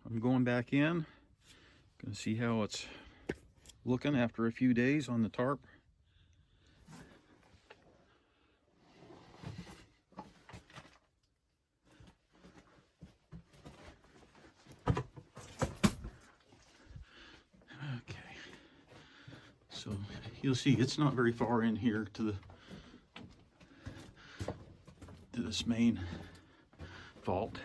I'm going back in, gonna see how it's looking after a few days on the tarp. Okay, so you'll see it's not very far in here to this main vault.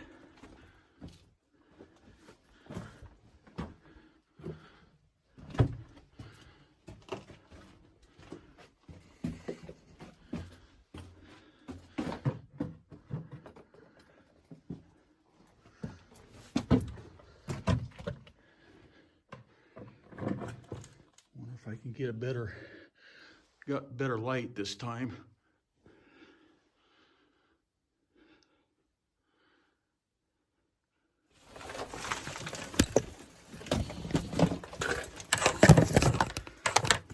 Wonder if I can get got better light this time.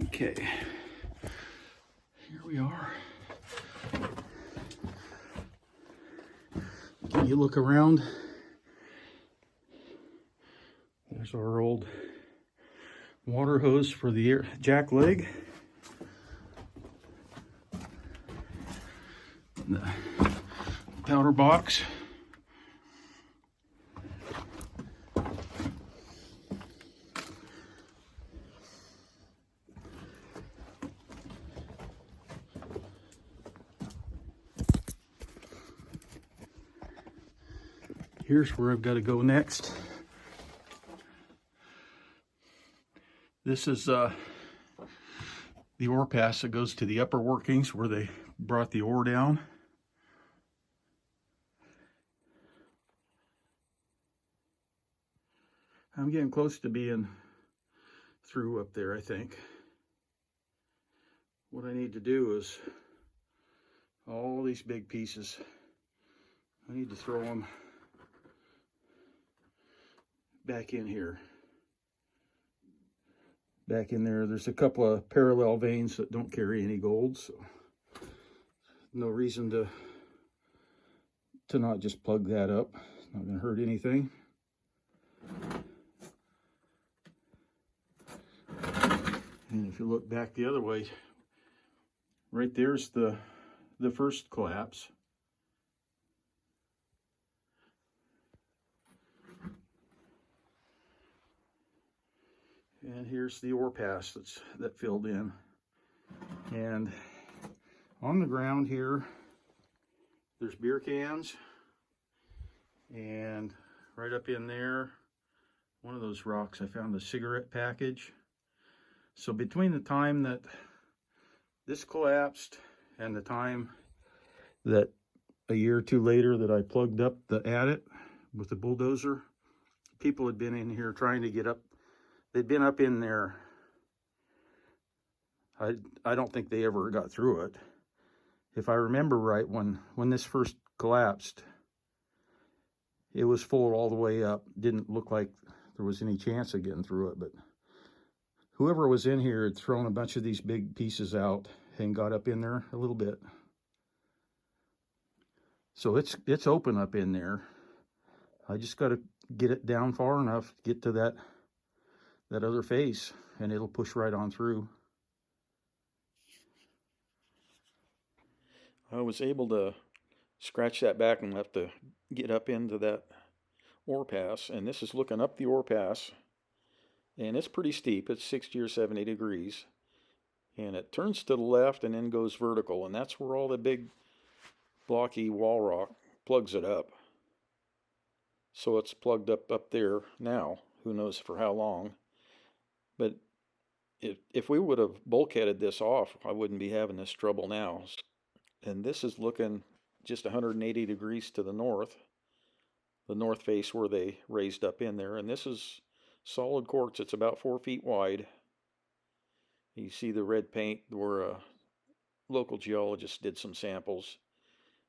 Okay, here we are. You look around. There's our old water hose for the jack leg. The powder box. Here's where I've got to go next. This is the ore pass that goes to the upper workings where they brought the ore down. I'm getting close to being through up there, I think. What I need to do is all these big pieces, I need to throw them back in here. Back in there, there's a couple of parallel veins that don't carry any gold, so no reason to not just plug that up. It's not going to hurt anything. And if you look back the other way, right there's the first collapse. And here's the ore pass that filled in. And on the ground here, there's beer cans. And right up in there, one of those rocks, I found a cigarette package. So between the time that this collapsed and the time that a year or two later that I plugged up the adit with the bulldozer, people had been in here trying to get up. They'd been up in there. I don't think they ever got through it. If I remember right, when this first collapsed, it was full all the way up. Didn't look like there was any chance of getting through it, but whoever was in here had thrown a bunch of these big pieces out and got up in there a little bit. So it's open up in there. I just got to get it down far enough to get to that other face, and it'll push right on through. I was able to scratch that back and have to get up into that ore pass, and this is looking up the ore pass, and it's pretty steep. It's 60 or 70 degrees, and it turns to the left and then goes vertical, and that's where all the big blocky wall rock plugs it up. So it's plugged up there now. Who knows for how long. But if we would have bulkheaded this off, I wouldn't be having this trouble now. And this is looking just 180 degrees to the north face where they raised up in there. And this is solid quartz. It's about 4 feet wide. You see the red paint where a local geologist did some samples.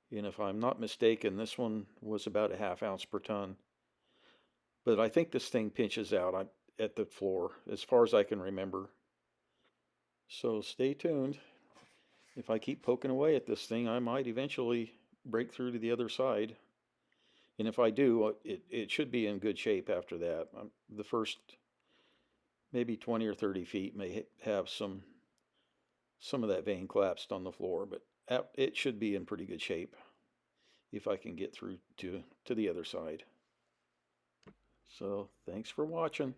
And if I'm not mistaken, this one was about a ½ ounce per ton. But I think this thing pinches out at the floor, as far as I can remember. So stay tuned. If I keep poking away at this thing, I might eventually break through to the other side. And if I do, it should be in good shape after that. The first maybe 20 or 30 feet may have some of that vein collapsed on the floor, but it should be in pretty good shape if I can get through to the other side. So thanks for watching.